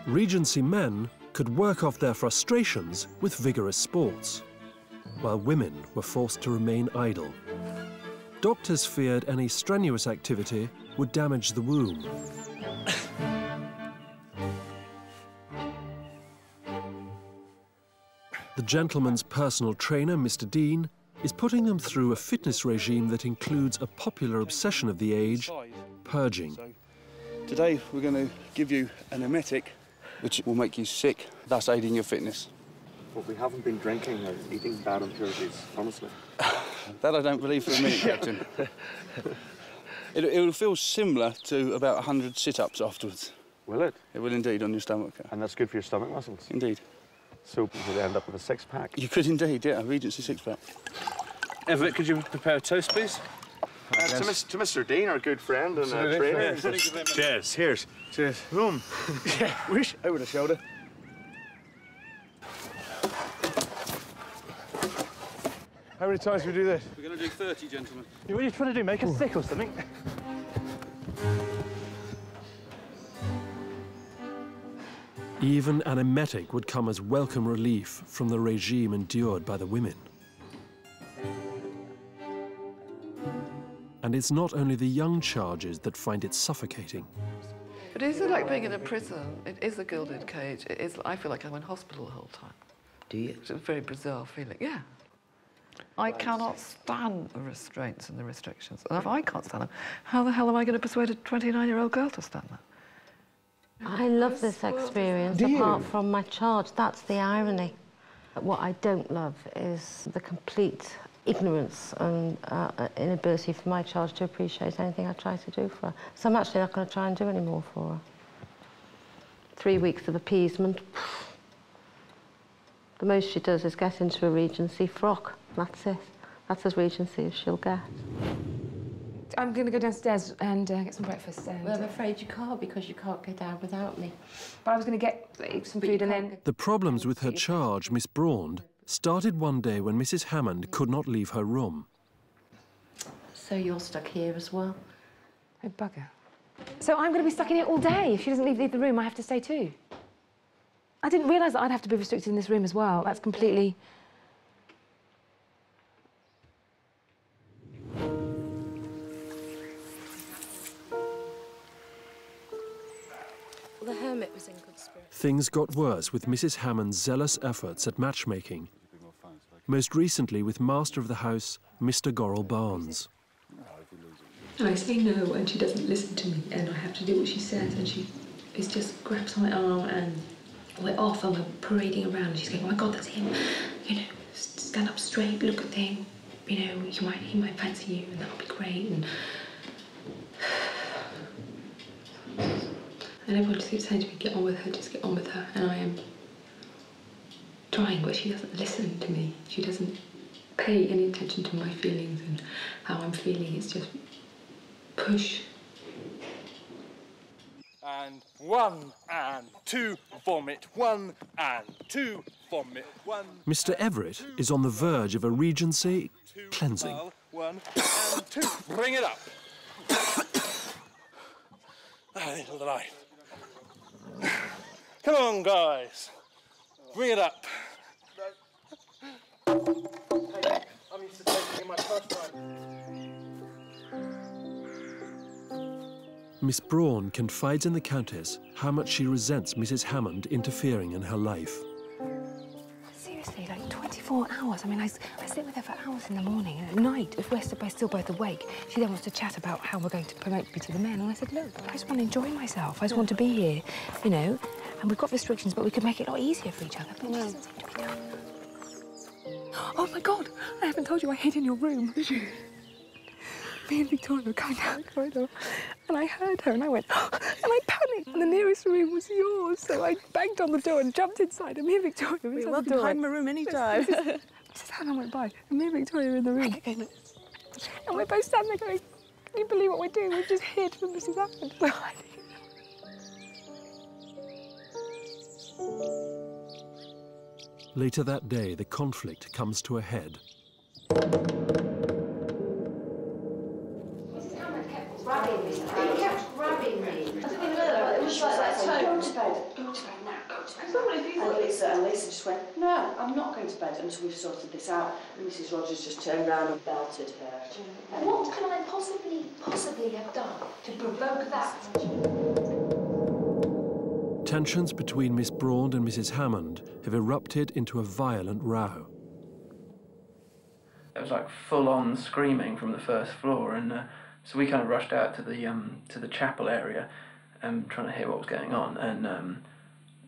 Regency men could work off their frustrations with vigorous sports, while women were forced to remain idle. Doctors feared any strenuous activity would damage the womb. The gentleman's personal trainer, Mr. Dean, is putting them through a fitness regime that includes a popular obsession of the age, purging. So, today we're going to give you an emetic, which will make you sick, thus aiding your fitness. But we haven't been drinking or eating bad impurities, honestly. That I don't believe for a minute, Captain. It will feel similar to about 100 sit-ups afterwards. Will it? It will indeed, on your stomach. And that's good for your stomach muscles? Indeed. So we could end up with a six-pack. You could indeed, yeah, a Regency six-pack. Everett, could you prepare a toast, please? To Mr. Dean, our good friend and trainer. Yes. Cheers. Cheers. Cheers. Rum. Yeah, wish over the shoulder. How many times do we do this? We're going to do 30, gentlemen. What are you trying to do, make us sick or something? Even an emetic would come as welcome relief from the regime endured by the women. And it's not only the young charges that find it suffocating. But is it like being in a prison? It is a gilded cage. It is, I feel like I'm in hospital the whole time. Do you? It's a very bizarre feeling, yeah. I cannot stand the restraints and the restrictions. And if I can't stand them, how the hell am I going to persuade a 29-year-old girl to stand there? I love this experience, apart from my charge. That's the irony. What I don't love is the complete ignorance and inability for my charge to appreciate anything I try to do for her. So I'm actually not going to try and do any more for her. 3 weeks of appeasement. The most she does is get into a Regency frock. That's it. That's as Regency as she'll get. I'm going to go downstairs and get some breakfast. And, well, I'm afraid you can't, because you can't get down without me. But I was going to get some food and then... The problems with her charge, Miss Braund, started one day when Mrs. Hammond could not leave her room. So you're stuck here as well? Oh, bugger. So I'm going to be stuck in here all day. If she doesn't leave the room, I have to stay too. I didn't realise that I'd have to be restricted in this room as well. That's completely... The hermit was in good spirits. Things got worse with Mrs. Hammond's zealous efforts at matchmaking, most recently with master of the house, Mr. Gorrell Barnes. I say no and she doesn't listen to me, and I have to do what she says, and she just grabs my arm and we're off and we're parading around and she's going, oh my God, that's him. You know, stand up straight, look at him. You know, he might fancy you and that'll be great. And everyone just keeps saying to me, get on with her, just get on with her. And I am trying, but she doesn't listen to me. She doesn't pay any attention to my feelings and how I'm feeling. It's just push. And 1 and 2, vomit. 1 and 2, vomit. 1. Mr. Everett is on the verge of a Regency cleansing. 1 and 2, bring it up. A little life. Come on, guys. Bring it up. I'm used to taking in my first time. Miss Braun confides in the Countess how much she resents Mrs. Hammond interfering in her life. Seriously, like 24 hours. I mean, I sit with her for hours in the morning, and at night, if we're still both awake, she then wants to chat about how we're going to promote me to the men. And I said, look, I just want to enjoy myself. I just want to be here, you know. And we've got restrictions, but we could make it a lot easier for each other. But it doesn't seem to be done. Oh, my God, I haven't told you I hid in your room. Me and Victoria were going down the corridor, and I heard her, and I went, oh, and I panicked, and the nearest room was yours, so I banged on the door and jumped inside, and me and Victoria were inside the door. Welcome to hide my room anytime. Mrs. Hannah went by, and me and Victoria were in the room. Okay, and we're both standing there going, can you believe what we're doing? We've just hid from Mrs. Hammond. Later that day, the conflict comes to a head. Mrs. Hammond kept grabbing me. He kept grabbing me. I didn't know that. It was like, go to bed. Go to bed. and Lisa just went, no, I'm not going to bed until we've sorted this out. And Mrs. Rogers just turned round and belted her. What can I possibly have done to provoke that? Tensions between Miss Braund and Mrs. Hammond have erupted into a violent row. It was like full-on screaming from the first floor, and so we kind of rushed out to the chapel area, trying to hear what was going on, and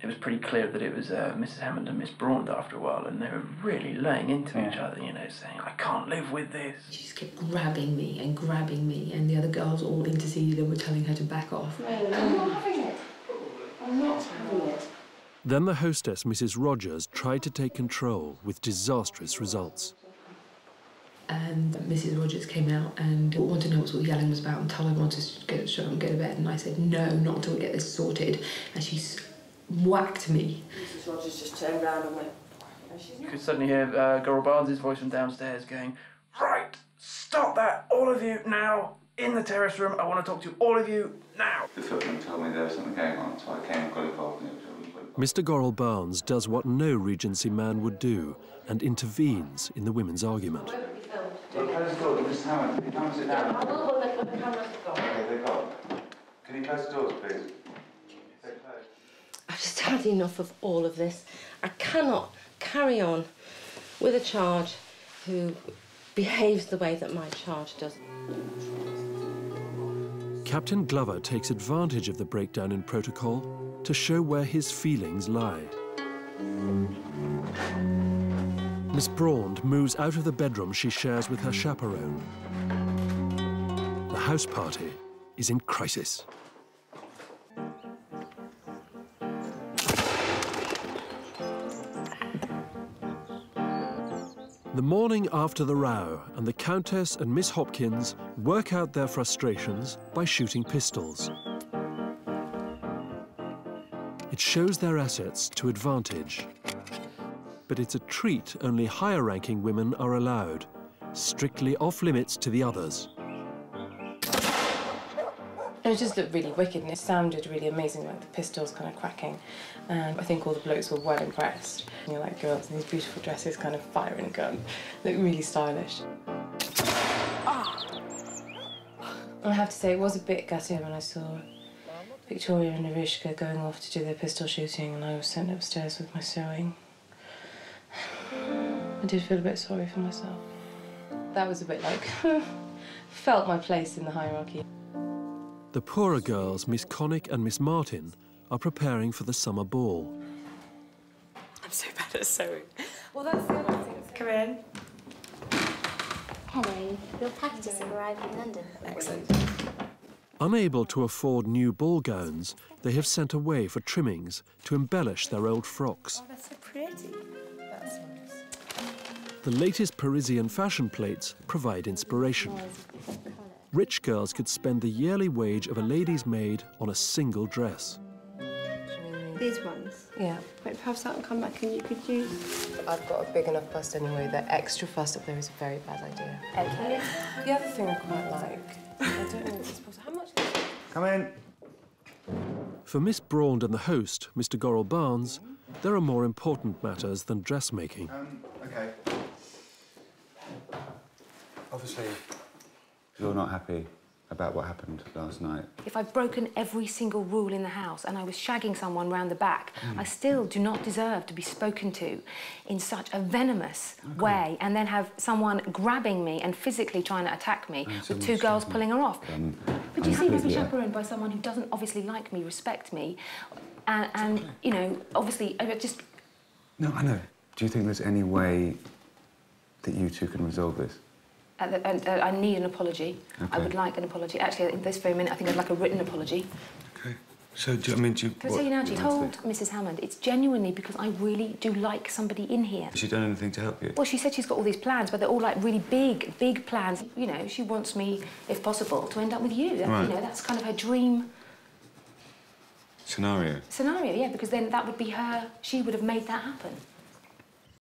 it was pretty clear that it was Mrs. Hammond and Miss Braund after a while, and they were really laying into each other, you know, saying, "I can't live with this." She just kept grabbing me, and the other girls all interceded and were telling her to back off. No, I'm not having it. I'm not having it. Then the hostess, Mrs. Rogers, tried to take control with disastrous results. And Mrs. Rogers came out and wanted to know what sort of yelling was about and told her I wanted to shut up and go to bed. And I said, no, not until we get this sorted. And she whacked me. Mrs. Rogers just turned round and went, no, she's not. You could suddenly hear Gorrell Barnes' voice from downstairs going, "Right, stop that, all of you, now, in the terrace room. I want to talk to all of you, now." The footman told me there was something going on, so I came and got involved in it. Mr. Gorrell Barnes does what no Regency man would do and intervenes in the women's argument. Well, close the door, Miss Hammond. Can you come and sit down? I will when the cameras are gone. Okay, they're gone. Can you close the doors, please? I've just had enough of all of this. I cannot carry on with a charge who behaves the way that my charge does. Captain Glover takes advantage of the breakdown in protocol to show where his feelings lie. Miss Braund moves out of the bedroom she shares with her chaperone. The house party is in crisis. The morning after the row, and the Countess and Miss Hopkins work out their frustrations by shooting pistols. It shows their assets to advantage. But it's a treat only higher-ranking women are allowed, strictly off-limits to the others. It just looked really wicked, and it sounded really amazing, like the pistols kind of cracking. And I think all the blokes were well impressed. You know, like girls in these beautiful dresses kind of firing a gun. Looked really stylish. I have to say, it was a bit gutting when I saw Victoria and Narishka going off to do their pistol shooting, and I was sent upstairs with my sewing. I did feel a bit sorry for myself. That was a bit like, felt my place in the hierarchy. The poorer girls, Miss Connick and Miss Martin, are preparing for the summer ball. I'm so bad at sewing. Well, that's the other thing. Come in. Hello. Your packages have arrived in London. Excellent. Unable to afford new ball gowns, they have sent away for trimmings to embellish their old frocks. Oh, that's so pretty. That's nice. The latest Parisian fashion plates provide inspiration. Rich girls could spend the yearly wage of a lady's maid on a single dress. These ones? Yeah. Wait, perhaps that will come back and you could use... I've got a big enough bust anyway. The extra fuss up there is a very bad idea. Okay. The other thing I quite like, I don't know if it's possible. How much is it? Come in. For Miss Braund and the host, Mr. Gorrell Barnes, there are more important matters than dressmaking. Okay. Obviously, you're not happy about what happened last night. If I've broken every single rule in the house and I was shagging someone round the back, I still do not deserve to be spoken to in such a venomous way and then have someone grabbing me and physically trying to attack me with two girls pulling her off. But you see, if I'm chaperoned by someone who doesn't obviously like me, respect me, and you know, obviously, I just... No, I know. Do you think there's any way that you two can resolve this? I need an apology. Okay. I would like an apology. Actually, in this very minute, I think I'd like a written apology. Okay. So, do you... Can I tell you now, I told Mrs. Hammond, it's genuinely because I really do like somebody in here. Has she done anything to help you? Well, she said she's got all these plans, but they're all, like, really big plans. You know, she wants me, if possible, to end up with you. Right. You know, that's kind of her dream... Scenario? Scenario, yeah, because then that would be her... She would have made that happen.